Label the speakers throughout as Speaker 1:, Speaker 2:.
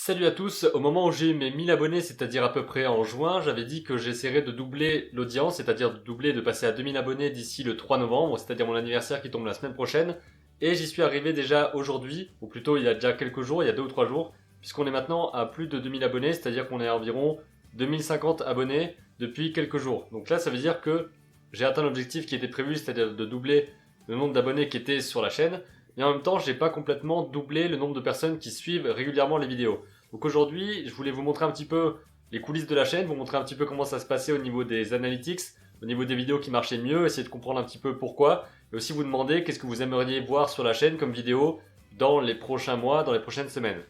Speaker 1: Salut à tous, au moment où j'ai eu mes 1000 abonnés, c'est-à-dire à peu près en juin, j'avais dit que j'essaierais de doubler l'audience, c'est-à-dire de doubler, de passer à 2000 abonnés d'ici le 3 novembre, c'est-à-dire mon anniversaire qui tombe la semaine prochaine. Et j'y suis arrivé déjà aujourd'hui, ou plutôt il y a déjà quelques jours, il y a 2 ou 3 jours, puisqu'on est maintenant à plus de 2000 abonnés, c'est-à-dire qu'on est à environ 2050 abonnés depuis quelques jours. Donc là, ça veut dire que j'ai atteint l'objectif qui était prévu, c'est-à-dire de doubler le nombre d'abonnés qui étaient sur la chaîne. Et en même temps, j'ai pas complètement doublé le nombre de personnes qui suivent régulièrement les vidéos. Donc aujourd'hui, je voulais vous montrer un petit peu les coulisses de la chaîne, vous montrer un petit peu comment ça se passait au niveau des analytics, au niveau des vidéos qui marchaient mieux, essayer de comprendre un petit peu pourquoi, et aussi vous demander qu'est-ce que vous aimeriez voir sur la chaîne comme vidéo dans les prochains mois, dans les prochaines semaines.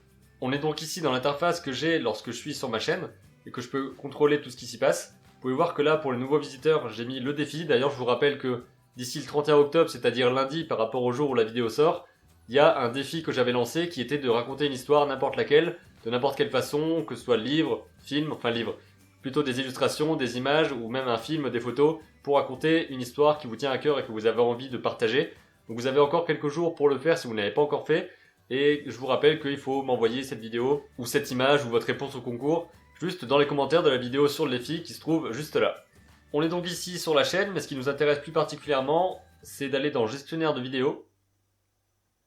Speaker 1: On est donc ici dans l'interface que j'ai lorsque je suis sur ma chaîne, et que je peux contrôler tout ce qui s'y passe. Vous pouvez voir que là, pour les nouveaux visiteurs, j'ai mis le défi. D'ailleurs, je vous rappelle que d'ici le 31 octobre, c'est-à-dire lundi par rapport au jour où la vidéo sort, il y a un défi que j'avais lancé qui était de raconter une histoire, n'importe laquelle, de n'importe quelle façon, que ce soit livre, film, enfin livre, plutôt des illustrations, des images ou même un film, des photos, pour raconter une histoire qui vous tient à cœur et que vous avez envie de partager. Donc vous avez encore quelques jours pour le faire si vous ne l'avez pas encore fait. Et je vous rappelle qu'il faut m'envoyer cette vidéo ou cette image ou votre réponse au concours juste dans les commentaires de la vidéo sur le défi qui se trouve juste là. On est donc ici sur la chaîne, mais ce qui nous intéresse plus particulièrement, c'est d'aller dans gestionnaire de vidéos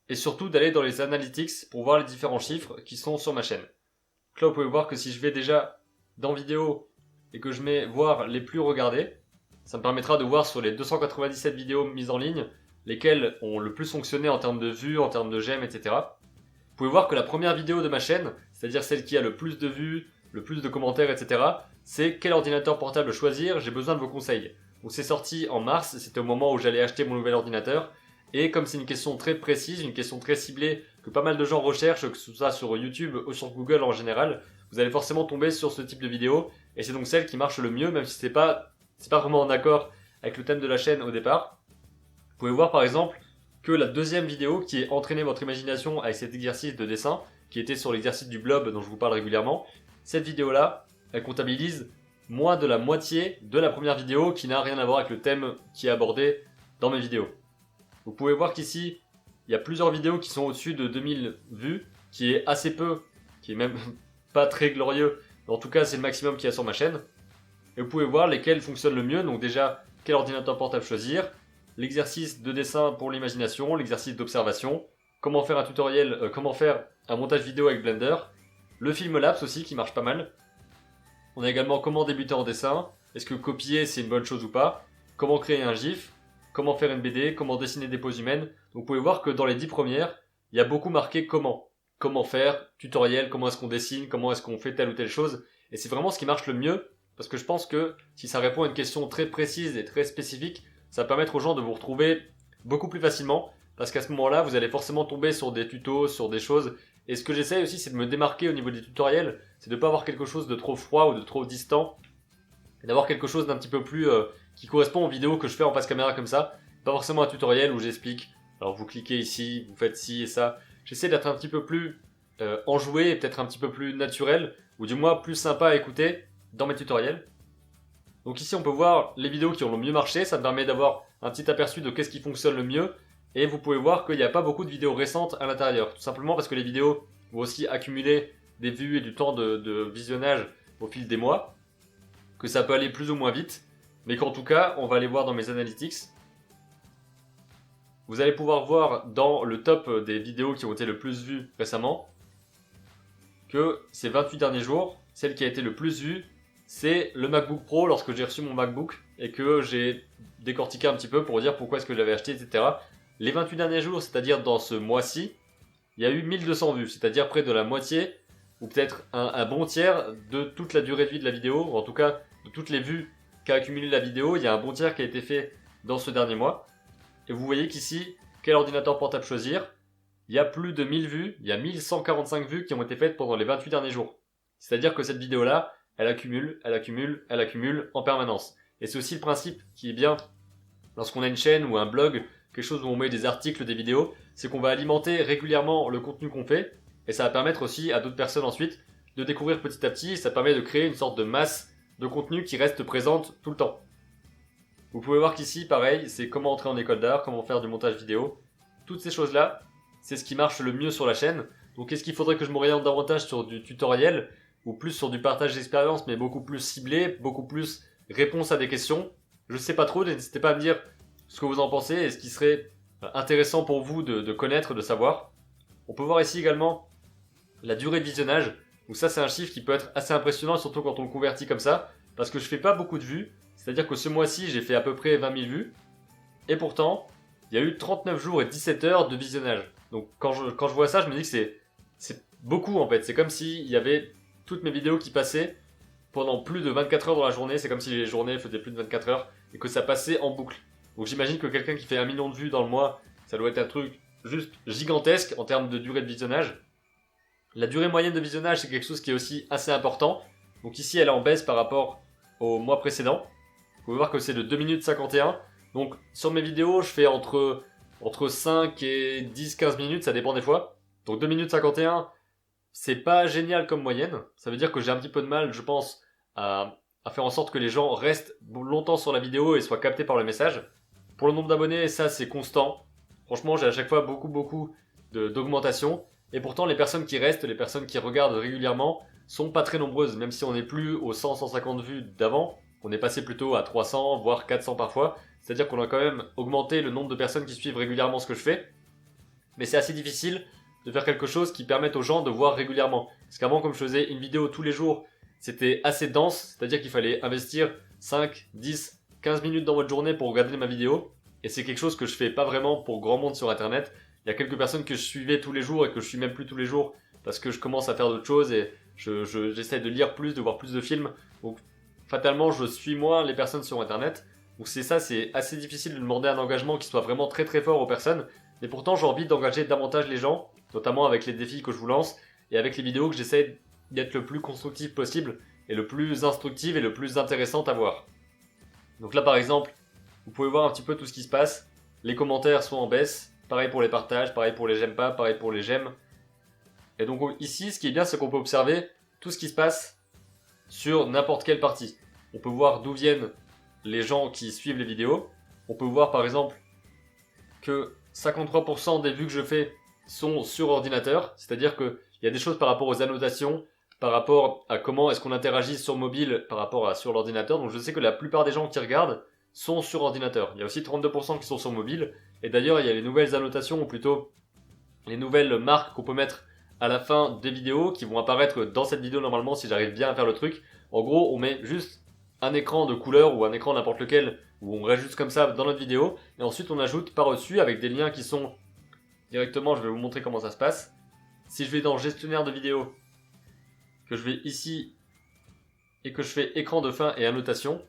Speaker 1: et surtout d'aller dans les analytics pour voir les différents chiffres qui sont sur ma chaîne. Donc là, vous pouvez voir que si je vais déjà dans vidéo et que je mets voir les plus regardées, ça me permettra de voir sur les 297 vidéos mises en ligne lesquelles ont le plus fonctionné en termes de vues, en termes de j'aime, etc. Vous pouvez voir que la première vidéo de ma chaîne, c'est-à-dire celle qui a le plus de vues, le plus de commentaires, etc., c'est quel ordinateur portable choisir, j'ai besoin de vos conseils. Donc c'est sorti en mars, c'était au moment où j'allais acheter mon nouvel ordinateur. Et comme c'est une question très précise, une question très ciblée, que pas mal de gens recherchent, que ce soit sur YouTube ou sur Google en général, vous allez forcément tomber sur ce type de vidéo. Et c'est donc celle qui marche le mieux, même si c'est pas vraiment en accord avec le thème de la chaîne au départ. Vous pouvez voir par exemple que la deuxième vidéo, qui est entraîner votre imagination avec cet exercice de dessin, qui était sur l'exercice du blob dont je vous parle régulièrement, cette vidéo-là, elle comptabilise moins de la moitié de la première vidéo qui n'a rien à voir avec le thème qui est abordé dans mes vidéos. Vous pouvez voir qu'ici, il y a plusieurs vidéos qui sont au-dessus de 2000 vues, qui est assez peu, qui est même pas très glorieux, mais en tout cas c'est le maximum qu'il y a sur ma chaîne. Et vous pouvez voir lesquels fonctionnent le mieux, donc déjà, quel ordinateur portable choisir, l'exercice de dessin pour l'imagination, l'exercice d'observation, comment faire un tutoriel, comment faire un montage vidéo avec Blender, le film Lapse aussi qui marche pas mal. On a également comment débuter en dessin, est-ce que copier c'est une bonne chose ou pas, comment créer un GIF, comment faire une BD, comment dessiner des poses humaines. Donc vous pouvez voir que dans les 10 premières, il y a beaucoup marqué comment. Comment faire, tutoriel, comment est-ce qu'on dessine, comment est-ce qu'on fait telle ou telle chose. Et c'est vraiment ce qui marche le mieux, parce que je pense que si ça répond à une question très précise et très spécifique, ça va permettre aux gens de vous retrouver beaucoup plus facilement, parce qu'à ce moment-là, vous allez forcément tomber sur des tutos, sur des choses. Et ce que j'essaie aussi, c'est de me démarquer au niveau des tutoriels, c'est de ne pas avoir quelque chose de trop froid ou de trop distant, et d'avoir quelque chose d'un petit peu plus qui correspond aux vidéos que je fais en face caméra comme ça. Pas forcément un tutoriel où j'explique, alors vous cliquez ici, vous faites ci et ça. J'essaie d'être un petit peu plus enjoué et peut-être un petit peu plus naturel, ou du moins plus sympa à écouter dans mes tutoriels. Donc ici on peut voir les vidéos qui ont le mieux marché, ça me permet d'avoir un petit aperçu de qu'est-ce qui fonctionne le mieux. Et vous pouvez voir qu'il n'y a pas beaucoup de vidéos récentes à l'intérieur, tout simplement parce que les vidéos vont aussi accumuler des vues et du temps de visionnage au fil des mois, que ça peut aller plus ou moins vite, mais qu'en tout cas, on va aller voir dans mes analytics. Vous allez pouvoir voir dans le top des vidéos qui ont été le plus vues récemment, que ces 28 derniers jours, celle qui a été le plus vue, c'est le MacBook Pro lorsque j'ai reçu mon MacBook et que j'ai décortiqué un petit peu pour dire pourquoi est-ce que je l'avais acheté, etc. Les 28 derniers jours, c'est-à-dire dans ce mois-ci, il y a eu 1200 vues, c'est-à-dire près de la moitié, ou peut-être un bon tiers de toute la durée de vie de la vidéo, ou en tout cas de toutes les vues qu'a accumulé la vidéo, il y a un bon tiers qui a été fait dans ce dernier mois. Et vous voyez qu'ici, quel ordinateur portable choisir, il y a plus de 1000 vues, il y a 1145 vues qui ont été faites pendant les 28 derniers jours. C'est-à-dire que cette vidéo-là, elle accumule, elle accumule, elle accumule en permanence. Et c'est aussi le principe qui est bien lorsqu'on a une chaîne ou un blog, quelque chose où on met des articles, des vidéos, c'est qu'on va alimenter régulièrement le contenu qu'on fait, et ça va permettre aussi à d'autres personnes ensuite de découvrir petit à petit, et ça permet de créer une sorte de masse de contenu qui reste présente tout le temps. Vous pouvez voir qu'ici, pareil, c'est comment entrer en école d'art, comment faire du montage vidéo. Toutes ces choses-là, c'est ce qui marche le mieux sur la chaîne. Donc est-ce qu'il faudrait que je m'oriente davantage sur du tutoriel ou plus sur du partage d'expérience, mais beaucoup plus ciblé, beaucoup plus réponse à des questions? Je sais pas trop, n'hésitez pas à me dire ce que vous en pensez et ce qui serait intéressant pour vous de connaître, de savoir. On peut voir ici également la durée de visionnage. Donc ça c'est un chiffre qui peut être assez impressionnant, surtout quand on le convertit comme ça, parce que je fais pas beaucoup de vues. C'est-à-dire que ce mois-ci j'ai fait à peu près 20 000 vues, et pourtant il y a eu 39 jours et 17 heures de visionnage. Donc quand je vois ça, je me dis que c'est beaucoup en fait. C'est comme s'il y avait toutes mes vidéos qui passaient pendant plus de 24 heures dans la journée. C'est comme si les journées faisaient plus de 24 heures et que ça passait en boucle. Donc j'imagine que quelqu'un qui fait 1 million de vues dans le mois, ça doit être un truc juste gigantesque en termes de durée de visionnage. La durée moyenne de visionnage, c'est quelque chose qui est aussi assez important. Donc ici, elle est en baisse par rapport au mois précédent. Vous pouvez voir que c'est de 2 minutes 51. Donc sur mes vidéos, je fais entre 5 et 10-15 minutes, ça dépend des fois. Donc 2 minutes 51, c'est pas génial comme moyenne. Ça veut dire que j'ai un petit peu de mal, je pense, à faire en sorte que les gens restent longtemps sur la vidéo et soient captés par le message. Pour le nombre d'abonnés, ça c'est constant. Franchement, j'ai à chaque fois beaucoup d'augmentation. Et pourtant, les personnes qui restent, les personnes qui regardent régulièrement, sont pas très nombreuses. Même si on n'est plus aux 100-150 vues d'avant, on est passé plutôt à 300, voire 400 parfois. C'est-à-dire qu'on a quand même augmenté le nombre de personnes qui suivent régulièrement ce que je fais. Mais c'est assez difficile de faire quelque chose qui permette aux gens de voir régulièrement. Parce qu'avant, comme je faisais une vidéo tous les jours, c'était assez dense. C'est-à-dire qu'il fallait investir 5, 10, 15 minutes dans votre journée pour regarder ma vidéo. Et c'est quelque chose que je fais pas vraiment pour grand monde sur internet. Il y a quelques personnes que je suivais tous les jours et que je suis même plus tous les jours parce que je commence à faire d'autres choses et j'essaie de lire plus, de voir plus de films. Donc fatalement, je suis moins les personnes sur internet. Donc c'est assez difficile de demander un engagement qui soit vraiment très très fort aux personnes. Mais pourtant, j'ai envie d'engager davantage les gens, notamment avec les défis que je vous lance et avec les vidéos que j'essaie d'être le plus constructif possible et le plus instructive et le plus intéressante à voir. Donc là, par exemple, vous pouvez voir un petit peu tout ce qui se passe. Les commentaires sont en baisse. Pareil pour les partages, pareil pour les j'aime pas, pareil pour les j'aime. Et donc ici, ce qui est bien, c'est qu'on peut observer tout ce qui se passe sur n'importe quelle partie. On peut voir d'où viennent les gens qui suivent les vidéos. On peut voir par exemple que 53% des vues que je fais sont sur ordinateur. C'est-à-dire qu'il y a des choses par rapport aux annotations, par rapport à comment est-ce qu'on interagit sur mobile par rapport à sur l'ordinateur. Donc je sais que la plupart des gens qui regardent sont sur ordinateur. Il y a aussi 32% qui sont sur mobile. Et d'ailleurs, il y a les nouvelles annotations, ou plutôt les nouvelles marques qu'on peut mettre à la fin des vidéos, qui vont apparaître dans cette vidéo normalement si j'arrive bien à faire le truc. En gros, on met juste un écran de couleur ou un écran n'importe lequel, où on reste juste comme ça dans notre vidéo. Et ensuite, on ajoute par-dessus avec des liens qui sont directement, je vais vous montrer comment ça se passe. Si je vais dans gestionnaire de vidéo, que je vais ici, et que je fais écran de fin et annotation,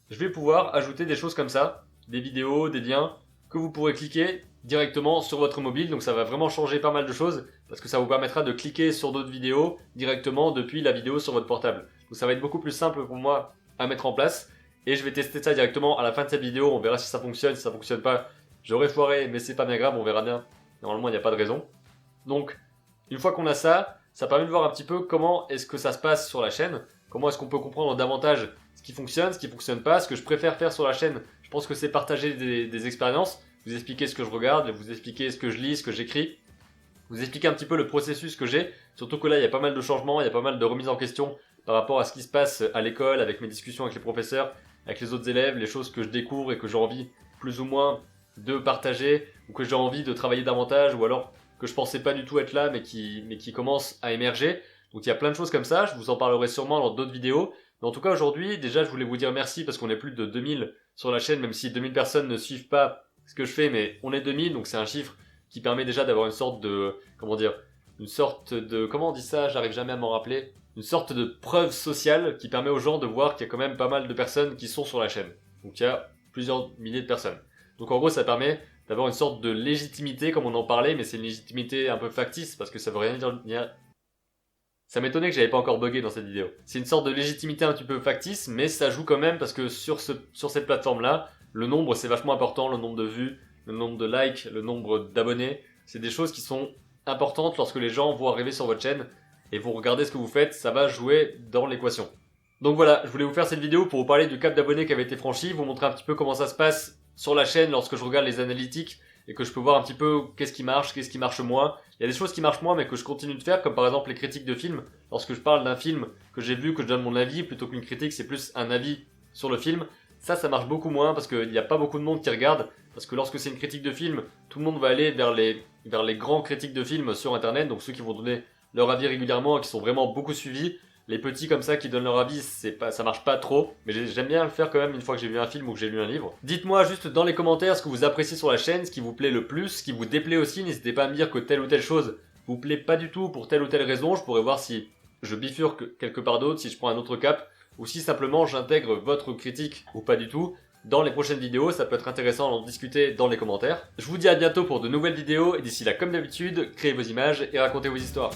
Speaker 1: je vais pouvoir ajouter des choses comme ça, des vidéos, des liens, que vous pourrez cliquer directement sur votre mobile. Donc ça va vraiment changer pas mal de choses, parce que ça vous permettra de cliquer sur d'autres vidéos directement depuis la vidéo sur votre portable. Donc ça va être beaucoup plus simple pour moi à mettre en place, et je vais tester ça directement à la fin de cette vidéo. On verra si ça fonctionne, si ça fonctionne pas, j'aurai foiré, mais c'est pas bien grave, on verra bien. Normalement il n'y a pas de raison. Donc une fois qu'on a ça, ça permet de voir un petit peu comment est-ce que ça se passe sur la chaîne, comment est-ce qu'on peut comprendre davantage ce qui fonctionne pas. Ce que je préfère faire sur la chaîne, je pense que c'est partager des expériences, vous expliquer ce que je regarde, vous expliquer ce que je lis, ce que j'écris, vous expliquer un petit peu le processus que j'ai, surtout que là il y a pas mal de changements, il y a pas mal de remises en question par rapport à ce qui se passe à l'école, avec mes discussions avec les professeurs, avec les autres élèves, les choses que je découvre et que j'ai envie plus ou moins de partager, ou que j'ai envie de travailler davantage, ou alors que je pensais pas du tout être là mais qui commencent à émerger. Donc il y a plein de choses comme ça, je vous en parlerai sûrement dans d'autres vidéos. Mais en tout cas aujourd'hui, déjà je voulais vous dire merci parce qu'on est plus de 2000 sur la chaîne, même si 2000 personnes ne suivent pas ce que je fais, mais on est 2000, donc c'est un chiffre qui permet déjà d'avoir une sorte de, comment on dit ça, j'arrive jamais à m'en rappeler, une sorte de preuve sociale qui permet aux gens de voir qu'il y a quand même pas mal de personnes qui sont sur la chaîne. Donc il y a plusieurs milliers de personnes. Donc en gros ça permet d'avoir une sorte de légitimité comme on en parlait, mais c'est une légitimité un peu factice parce que ça veut rien dire. Ça m'étonnait que j'avais pas encore bugué dans cette vidéo. C'est une sorte de légitimité un petit peu factice, mais ça joue quand même parce que sur cette plateforme-là, le nombre c'est vachement important, le nombre de vues, le nombre de likes, le nombre d'abonnés. C'est des choses qui sont importantes lorsque les gens vont arriver sur votre chaîne et vont regarder ce que vous faites, ça va jouer dans l'équation. Donc voilà, je voulais vous faire cette vidéo pour vous parler du cap d'abonnés qui avait été franchi, vous montrer un petit peu comment ça se passe sur la chaîne lorsque je regarde les analytiques, et que je peux voir un petit peu qu'est-ce qui marche moins. Il y a des choses qui marchent moins mais que je continue de faire, comme par exemple les critiques de films. Lorsque je parle d'un film que j'ai vu, que je donne mon avis, plutôt qu'une critique, c'est plus un avis sur le film. Ça marche beaucoup moins parce qu'il n'y a pas beaucoup de monde qui regarde. Parce que lorsque c'est une critique de film, tout le monde va aller vers les grands critiques de films sur internet, donc ceux qui vont donner leur avis régulièrement et qui sont vraiment beaucoup suivis. Les petits comme ça qui donnent leur avis, ça marche pas trop, mais j'aime bien le faire quand même une fois que j'ai vu un film ou que j'ai lu un livre. Dites-moi juste dans les commentaires ce que vous appréciez sur la chaîne, ce qui vous plaît le plus, ce qui vous déplaît aussi. N'hésitez pas à me dire que telle ou telle chose vous plaît pas du tout pour telle ou telle raison. Je pourrais voir si je bifurque quelque part d'autre, si je prends un autre cap, ou si simplement j'intègre votre critique ou pas du tout. Dans les prochaines vidéos, ça peut être intéressant d'en discuter dans les commentaires. Je vous dis à bientôt pour de nouvelles vidéos, et d'ici là, comme d'habitude, créez vos images et racontez vos histoires.